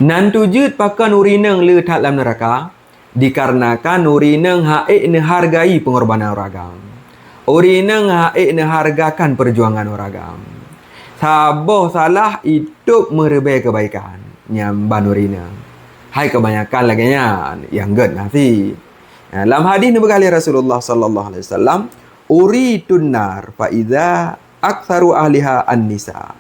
Nan tujud pakan urineng le tat dalam neraka dikarenakan urineng haik ne hargai pengorbanan ragam. Urineng haik ne hargakan perjuangan ragam. Saboh salah hidup merebai kebaikan nyamban urineng. Hai kebanyakan lagi yang ged nasi. Dalam hadis ni berkali Rasulullah sallallahu alaihi wasallam, uritun nar fa idza aktsaru ahliha an-nisa.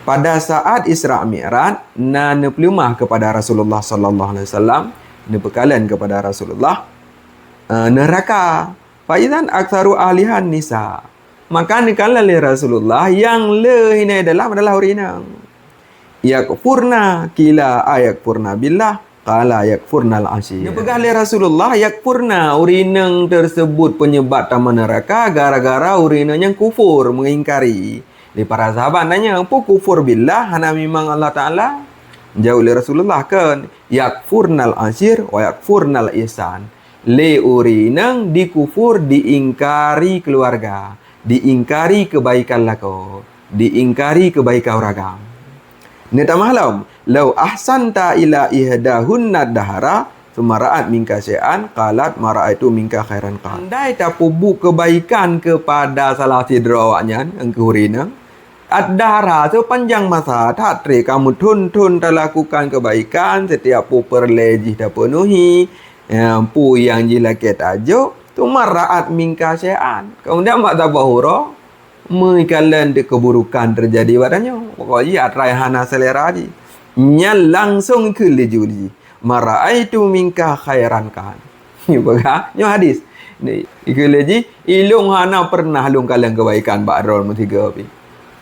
Pada saat Isra Mi'raj, na nepelumah kepada Rasulullah sallallahu alaihi wasallam, nepekalan kepada Rasulullah neraka. Fa idzan aktsaru ahliha an-nisa. Maka nikalah Rasulullah yang le ini adalah urinang. Yakfurna kila ayakfurna billah qala yakfurnal asyir. Nepegah Rasulullah yakfurna urinang tersebut penyebab taman neraka gara-gara urinanya kufur mengingkari. Di para sahabat nanya, apa kufur billah hana memang Allah Ta'ala? Jauh oleh Rasulullah kan, yakfurnal asyir wa yakfurnal ihsan. Le urinang dikufur diingkari keluarga, diingkari kebaikan lako, diingkari kebaikan ragam. Ni tak maklum, lau ahsanta ila ihdahunna dahara sumara'at minka syai'an qalat mara'aitu minka khairan qal. Andai tak pubuk kebaikan kepada salah sidra awaknya engkau rina ad-dahara sepanjang masa tak tre kamu tun tak lakukan kebaikan setiap pu perlejih tak penuhi pu yang jilake tajuk tu mara'at minka syai'an kemudian mak tabahura menikalan de keburukan terjadi padanya pokoknya atrai hana selera ji nyal langsung ke lejuli mara'aitu minka khairan kan ni baga nyo hadis ni ikeleji ilung hana pernah lung kalang kebaikan ba'rol mutiga pi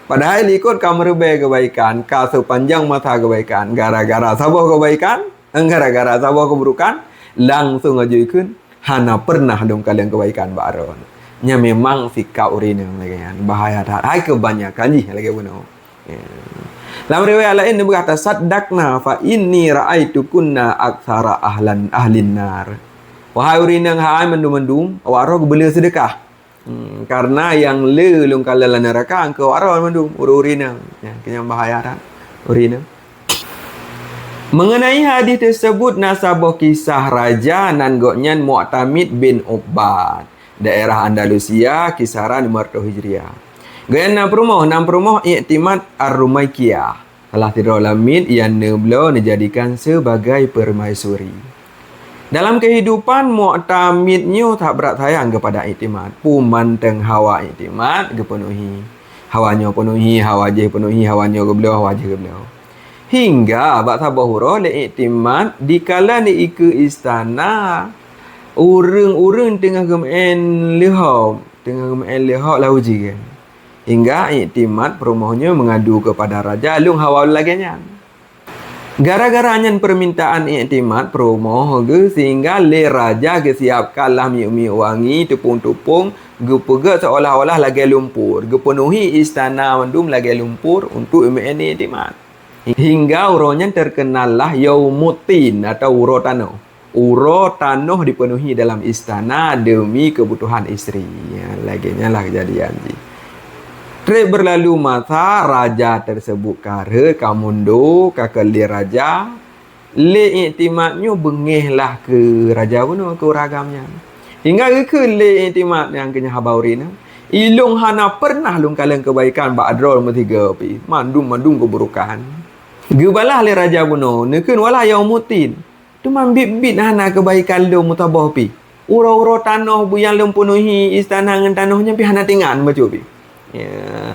padahal ikut kamu rebai kebaikan ka sepanjang masa kebaikan gara-gara sabah kebaikan gara-gara sabah keburukan langsung ajuikeun hana pernah lung kalang kebaikan ba'rol nya memang sikap urineng lagi kan bahaya tak hai kebanyakan ji lagi benar. Dalam riwayat lain dia berkata saddaqna fa inni raaitu kunna aktsara ahlin nar. Wahai urineng hai mendum-mendum awak roh bela sedekah. Karena yang lelung kalala neraka engkau arah mendum urineng ya kenyang bahaya tak urineng. Mengenai hadis tersebut nasabah kisah raja nan goknyan Mu'tamid bin Ubbad daerah Andalusia kisaran 500 Hijriah. Gaya 6 rumah iktimad Ar-Rumaikiyah. Salah tidur lamid yang beliau dijadikan sebagai permaisuri. Dalam kehidupan Mu'tamidnya tak berat sayang kepada iktimad. Pumanteng hawa iktimad kepenuhi. Hawanya penuhi, hawa je penuhi, hawanya ke beliau, hawa je ke beliau. Hingga bak sabahura le iktimad dikala ni ke istana urang-urang tengah gemen lehok lauji kan. Hingga iktimad perumahnya mengadu kepada raja lung hawal laginya. Gara-gara nyan permintaan iktimad perumah ge sehingga le raja ge siapkanlah mi wangi tepung-tepung ge pega seolah-olah lagi lumpur. Ge penuhi istana mandum lagi lumpur untuk iktimad. Hingga uronya terkenallah Yaumuddin atau uro tanah. Uro tanah dipenuhi dalam istana demi kebutuhan isteri. Ya, laginya lah kejadian ji. Trek berlalu masa raja tersebut kare kamundo kakali raja le iktimadnya bengihlah ke raja puno ke ragamnya. Hingga ke le iktimad yang kenya habaurina ilung hana pernah lung kalang kebaikan ba'drol metiga pi mandum keburukan. Gebalah le raja puno nekeun wala Yaumuddin. Tu mambit-bit hana kebaikan lu mutabah pi. Uro-uro tanah bu yang lem penuhi istana dengan tanahnya pi hana tingan baca pi. Ya.